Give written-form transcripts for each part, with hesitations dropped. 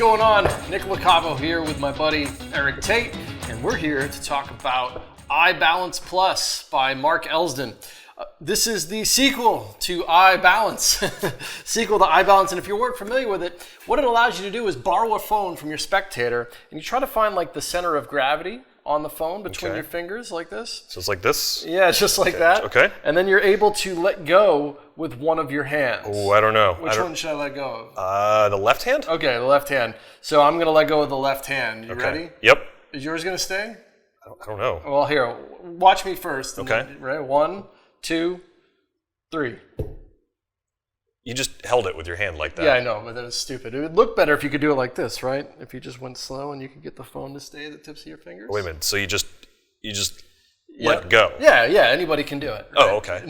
going on? Nick LaCavo here with my buddy Eric Tate, and we're here to talk about iBalance Plus by Mark Elsdon. This is the sequel to iBalance. Sequel to iBalance, and if you weren't familiar with it, what it allows you to do is borrow a phone from your spectator, and you try to find like the center of gravity on the phone between your fingers like this. So it's like this? Yeah, it's just like that. Okay. And then you're able to let go with one of your hands. Oh, I don't know. Which one should I let go of? The left hand? Okay, the left hand. So I'm going to let go of the left hand. You ready? Yep. Is yours going to stay? I don't know. Well, here, watch me first. Okay. Right? 1, 2, 3. You just held it with your hand like that. Yeah, I know, but that was stupid. It would look better if you could do it like this, right? If you just went slow and you could get the phone to stay at the tips of your fingers. Wait a minute. So you just let go. Yeah, anybody can do it. Right? Oh, okay.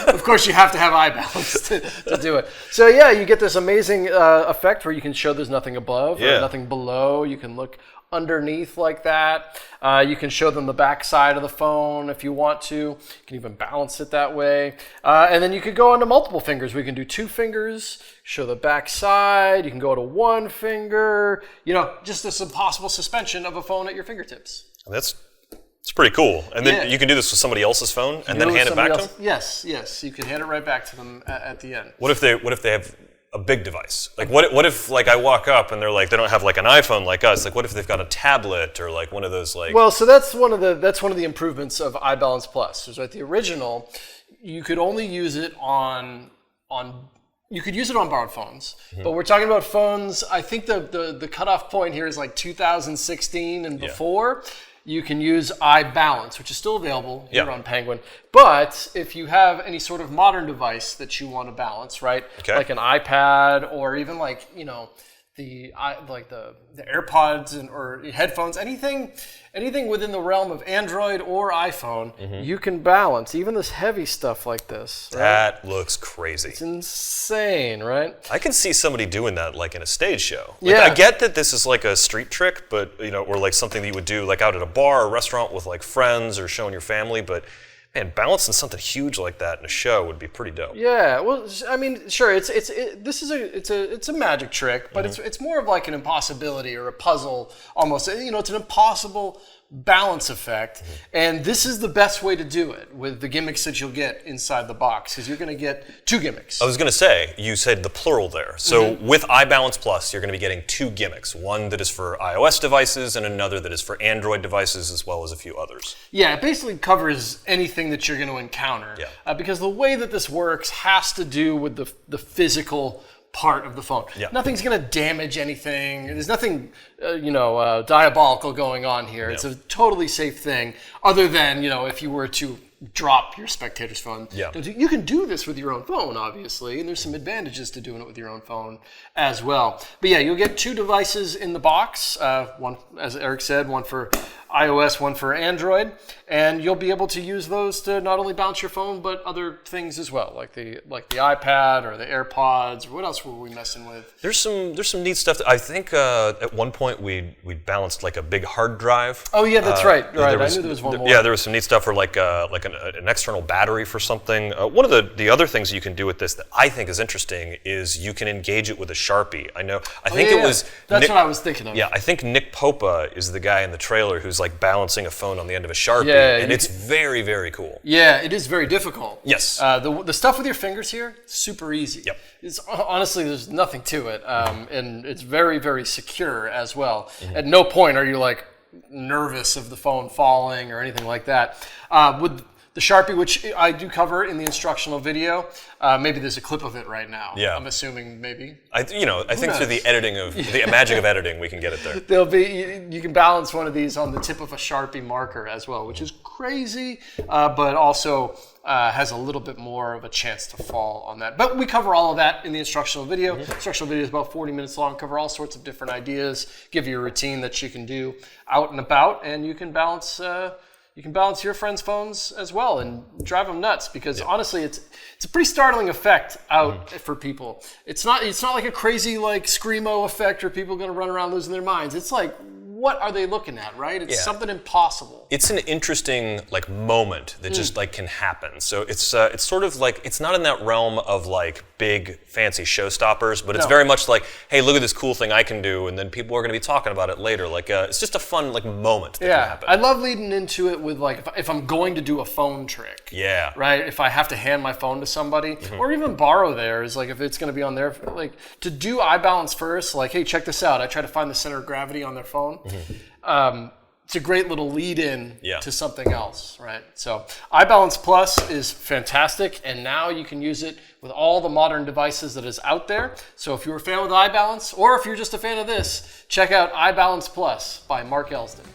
Of course, you have to have iBalance to do it. So yeah, you get this amazing effect where you can show there's nothing above or nothing below. You can look underneath like that. You can show them the back side of the phone if you want to. You can even balance it that way. And then you could go onto multiple fingers. We can do 2 fingers, show the back side. You can go to 1 finger. You know, just this impossible suspension of a phone at your fingertips. It's pretty cool. And then you can do this with somebody else's phone and then hand it back to them? Yes. You can hand it right back to them at the end. What if they have a big device? Like what if like I walk up and they're like they don't have like an iPhone like us? Like what if they've got a tablet or like one of those like? Well, so that's one of the improvements of iBalance Plus. Is right. The original, you could only use it on you could use it on borrowed phones, but we're talking about phones. I think the cutoff point here is like 2016 and before. You can use iBalance, which is still available here on Penguin. But if you have any sort of modern device that you want to balance, right? Okay. Like an iPad or even like, you know, the AirPods or headphones, anything within the realm of Android or iPhone, you can balance. Even this heavy stuff like this. Right? That looks crazy. It's insane, right? I can see somebody doing that like in a stage show. Like, yeah. I get that this is like a street trick, but you know, or like something that you would do like out at a bar or restaurant with like friends or showing your family, but man, balancing something huge like that in a show would be pretty dope. Yeah, well, I mean, sure, it's a magic trick, but it's more of like an impossibility or a puzzle almost. You know, it's an impossible balance effect, and this is the best way to do it with the gimmicks that you'll get inside the box, because you're going to get 2 gimmicks. I was going to say, you said the plural there. So with iBalance Plus, you're going to be getting 2 gimmicks. One that is for iOS devices and another that is for Android devices, as well as a few others. Yeah, it basically covers anything that you're going to encounter. Yeah. Because the way that this works has to do with the physical part of the phone. Yeah. Nothing's going to damage anything. There's nothing, diabolical going on here. Yeah. It's a totally safe thing, other than, you know, if you were to drop your spectator's phone. Yeah. You can do this with your own phone, obviously, and there's some advantages to doing it with your own phone as well. But yeah, you'll get 2 devices in the box. One, as Eric said, one for iOS, one for Android, and you'll be able to use those to not only bounce your phone, but other things as well, like the iPad or the AirPods. Or what else were we messing with? There's some neat stuff. I think at one point we balanced like a big hard drive. Oh yeah, that's right. I knew there was one more. Yeah, there was some neat stuff for like an external battery for something. One of the other things you can do with this that I think is interesting is you can engage it with a Sharpie. I think it was. That's what I was thinking of. Yeah, I think Nick Popa is the guy in the trailer who's like balancing a phone on the end of a Sharpie, and it's very, very cool. Yeah, it is very difficult. Yes. The stuff with your fingers here, super easy. Yep. It's honestly, there's nothing to it, and it's very, very secure as well. At no point are you like nervous of the phone falling or anything like that. With the Sharpie, which I do cover in the instructional video, maybe there's a clip of it right now. Yeah. I'm assuming maybe. I think through the editing of the magic of editing, we can get it there. You can balance one of these on the tip of a Sharpie marker as well, which is crazy, but also has a little bit more of a chance to fall on that. But we cover all of that in the instructional video. Instructional video is about 40 minutes long, cover all sorts of different ideas, give you a routine that you can do out and about, and you can balance your friends' phones as well and drive them nuts, because honestly, it's a pretty startling effect out for people. It's not like a crazy like screamo effect or people going to run around losing their minds. It's like, what are they looking at, right? It's something impossible. It's an interesting like moment that just like can happen. So it's sort of like, it's not in that realm of like big fancy showstoppers, but it's very much like, hey, look at this cool thing I can do, and then people are going to be talking about it later. Like it's just a fun like moment that can happen. I love leading into it with like if I'm going to do a phone trick. Yeah. Right? If I have to hand my phone to somebody or even borrow theirs, like if it's going to be on their, like to do iBalance first, like, hey, check this out. I try to find the center of gravity on their phone. It's a great little lead in to something else, right? So iBalance Plus is fantastic, and now you can use it with all the modern devices that is out there. So if you're a fan of iBalance, or if you're just a fan of this, check out iBalance Plus by Mark Elsdon.